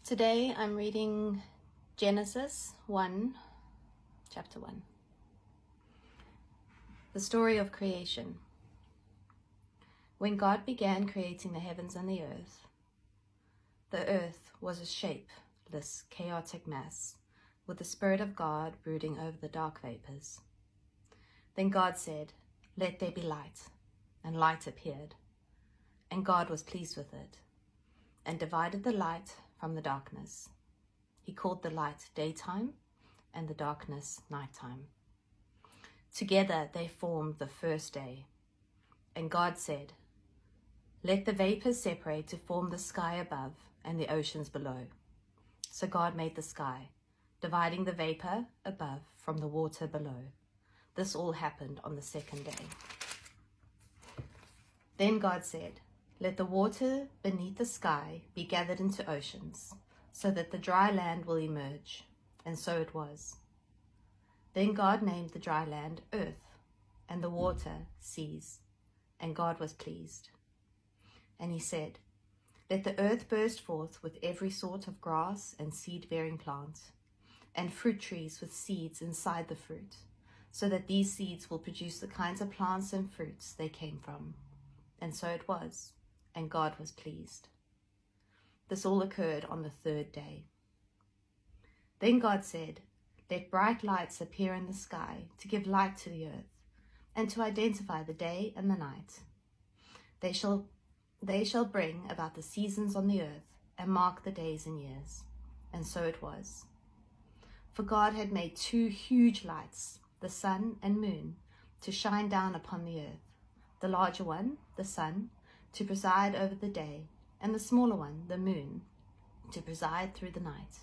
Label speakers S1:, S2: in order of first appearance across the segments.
S1: Today I'm reading Genesis 1, chapter 1. The story of creation. When God began creating the heavens and the earth was a shapeless, chaotic mass, with the Spirit of God brooding over the dark vapors. Then God said, "Let there be light," and light appeared. And God was pleased with it, and divided the light from the darkness. He called the light daytime, and the darkness nighttime. Together they formed the first day. And God said, "Let the vapors separate to form the sky above and the oceans below." So God made the sky, dividing the vapor above from the water below. This all happened on the second day. Then God said, "Let the water beneath the sky be gathered into oceans, so that the dry land will emerge." And so it was. Then God named the dry land earth, and the water seas, and God was pleased. And he said, "Let the earth burst forth with every sort of grass and seed-bearing plant, and fruit trees with seeds inside the fruit, so that these seeds will produce the kinds of plants and fruits they came from." And so it was. And God was pleased. This all occurred on the third day. Then God said, "Let bright lights appear in the sky to give light to the earth, and to identify the day and the night. They shall bring about the seasons on the earth and mark the days and years." And so it was. For God had made two huge lights, the sun and moon, to shine down upon the earth, the larger one, the sun, to preside over the day, and the smaller one, the moon, to preside through the night.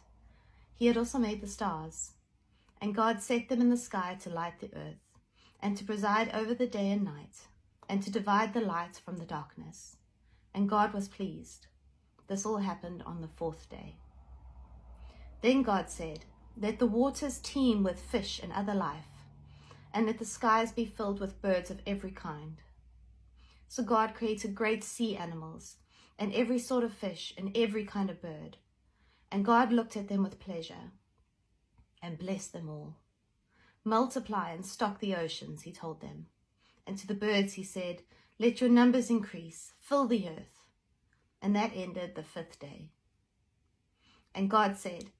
S1: He had also made the stars, and God set them in the sky to light the earth, and to preside over the day and night, and to divide the light from the darkness. And God was pleased. This all happened on the fourth day. Then God said, "Let the waters teem with fish and other life, and let the skies be filled with birds of every kind." So God created great sea animals, and every sort of fish, and every kind of bird. And God looked at them with pleasure, and blessed them all. "Multiply and stock the oceans," he told them. And to the birds he said, "Let your numbers increase, fill the earth." And that ended the fifth day. And God said,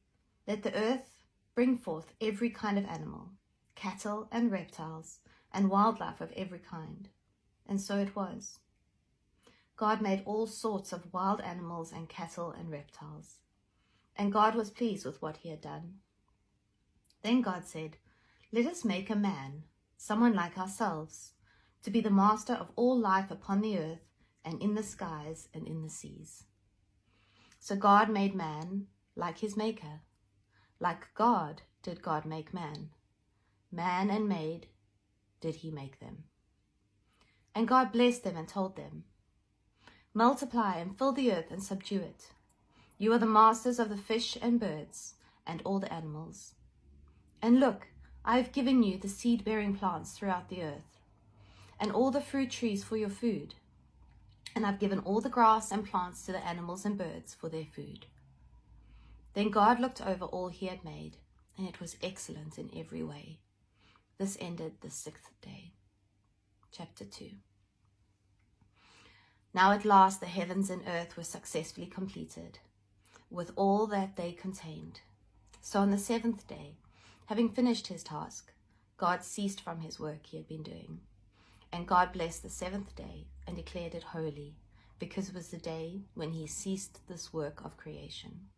S1: "Let the earth bring forth every kind of animal, cattle and reptiles, and wildlife of every kind." And so it was. God made all sorts of wild animals and cattle and reptiles. And God was pleased with what he had done. Then God said, "Let us make a man, someone like ourselves, to be the master of all life upon the earth and in the skies and in the seas." So God made man like his maker. Like God did God make man. Man and maid did he make them. And God blessed them and told them, "Multiply and fill the earth and subdue it. You are the masters of the fish and birds and all the animals. And look, I have given you the seed-bearing plants throughout the earth, and all the fruit trees for your food. And I've given all the grass and plants to the animals and birds for their food." Then God looked over all he had made, and it was excellent in every way. This ended the sixth day. Chapter 2. Now at last the heavens and earth were successfully completed, with all that they contained. So on the seventh day, having finished his task, God ceased from his work he had been doing. And God blessed the seventh day and declared it holy, because it was the day when he ceased this work of creation.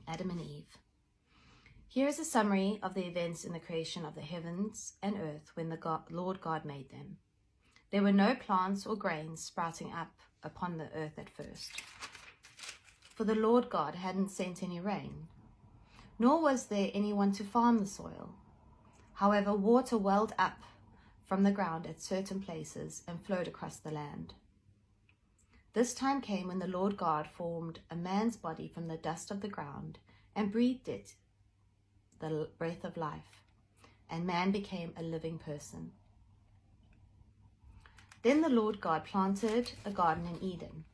S1: Adam and Eve. Here is a summary of the events in the creation of the heavens and earth when the Lord God made them. There were no plants or grains sprouting up upon the earth at first, for the Lord God hadn't sent any rain, nor was there anyone to farm the soil. However, water welled up from the ground at certain places and flowed across the land. This time came when the Lord God formed a man's body from the dust of the ground and breathed it the breath of life, and man became a living person. Then the Lord God planted a garden in Eden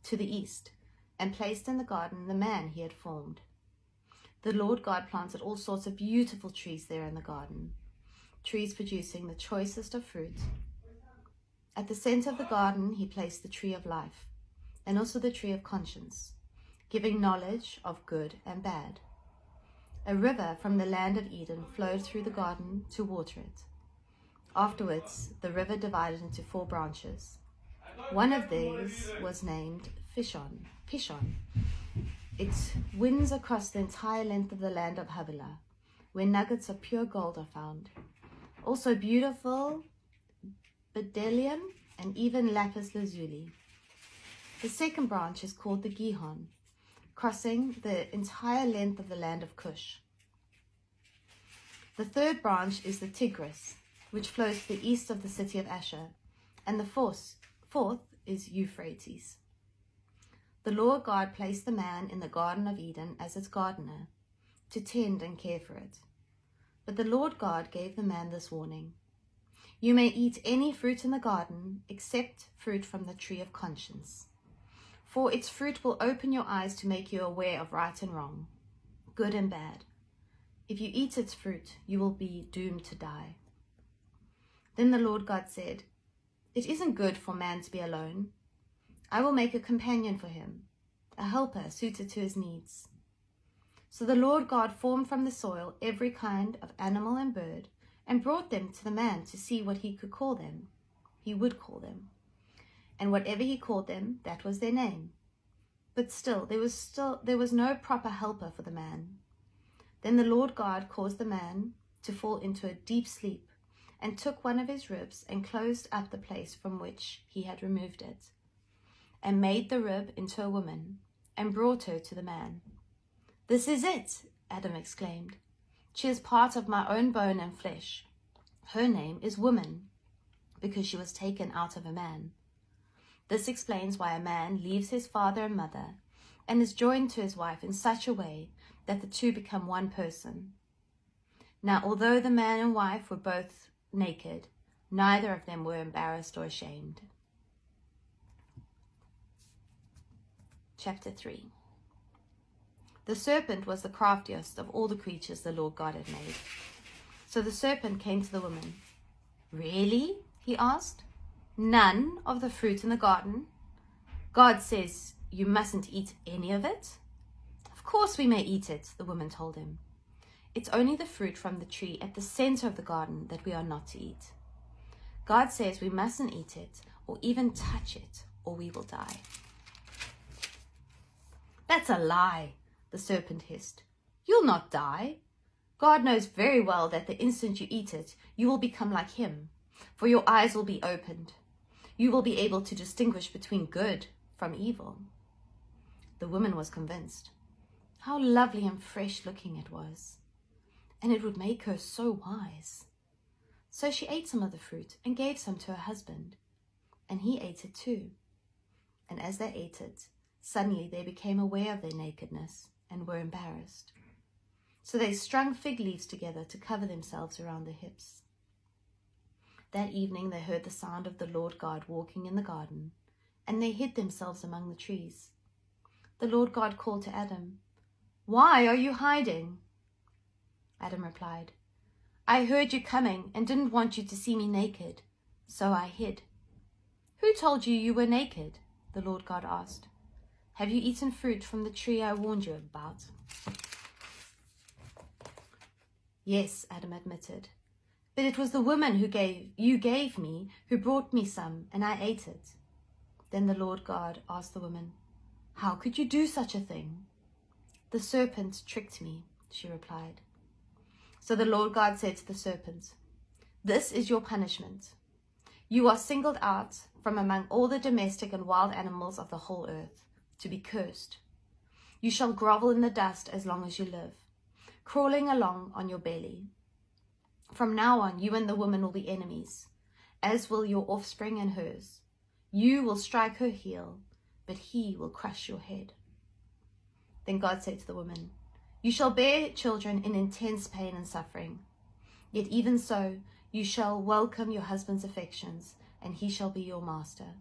S1: to the east, and placed in the garden the man he had formed. The Lord God planted all sorts of beautiful trees there in the garden, trees producing the choicest of fruit. At the center of the garden he placed the tree of life, and also the tree of conscience, giving knowledge of good and bad. A river from the land of Eden flowed through the garden to water it. Afterwards, the river divided into 4 branches. One of these was named Pishon. It winds across the entire length of the land of Havilah, where nuggets of pure gold are found. Also beautiful bdellium and even lapis lazuli. The second branch is called the Gihon, crossing the entire length of the land of Cush. The third branch is the Tigris, which flows to the east of the city of Asher, and the fourth is Euphrates. The Lord God placed the man in the Garden of Eden as its gardener, to tend and care for it. But the Lord God gave the man this warning: "You may eat any fruit in the garden except fruit from the tree of conscience, for its fruit will open your eyes to make you aware of right and wrong, good and bad. If you eat its fruit, you will be doomed to die." Then the Lord God said, "It isn't good for man to be alone. I will make a companion for him, a helper suited to his needs." So the Lord God formed from the soil every kind of animal and bird, and brought them to the man to see what he would call them. And whatever he called them, that was their name. But still there was no proper helper for the man. Then the Lord God caused the man to fall into a deep sleep, and took one of his ribs and closed up the place from which he had removed it, and made the rib into a woman, and brought her to the man. "This is it," Adam exclaimed. "She is part of my own bone and flesh. Her name is woman, because she was taken out of a man." This explains why a man leaves his father and mother and is joined to his wife in such a way that the two become one person. Now, although the man and wife were both naked, neither of them were embarrassed or ashamed. Chapter 3. The serpent was the craftiest of all the creatures the Lord God had made. So the serpent came to the woman. "Really?" he asked. "None of the fruit in the garden? God says you mustn't eat any of it." "Of course we may eat it," the woman told him. "It's only the fruit from the tree at the center of the garden that we are not to eat. God says we mustn't eat it or even touch it, or we will die." "That's a lie," the serpent hissed. "You'll not die. God knows very well that the instant you eat it, you will become like him, for your eyes will be opened. You will be able to distinguish between good from evil." The woman was convinced. How lovely and fresh looking it was, and it would make her so wise. So she ate some of the fruit and gave some to her husband, and he ate it too. And as they ate it, suddenly they became aware of their nakedness and were embarrassed. So they strung fig leaves together to cover themselves around their hips. That evening they heard the sound of the Lord God walking in the garden, and they hid themselves among the trees. The Lord God called to Adam, "Why are you hiding?" Adam replied, "I heard you coming and didn't want you to see me naked, so I hid." "Who told you you were naked?" the Lord God asked. "Have you eaten fruit from the tree I warned you about?" "Yes," Adam admitted, "but it was the woman you gave me who brought me some, and I ate it." Then the Lord God asked the woman, "How could you do such a thing?" "The serpent tricked me," she replied. So the Lord God said to the serpent, "This is your punishment. You are singled out from among all the domestic and wild animals of the whole earth, to be cursed. You shall grovel in the dust as long as you live, crawling along on your belly. From now on, you and the woman will be enemies, as will your offspring and hers. You will strike her heel, but he will crush your head." Then God said to the woman, "You shall bear children in intense pain and suffering. Yet even so, you shall welcome your husband's affections, and he shall be your master.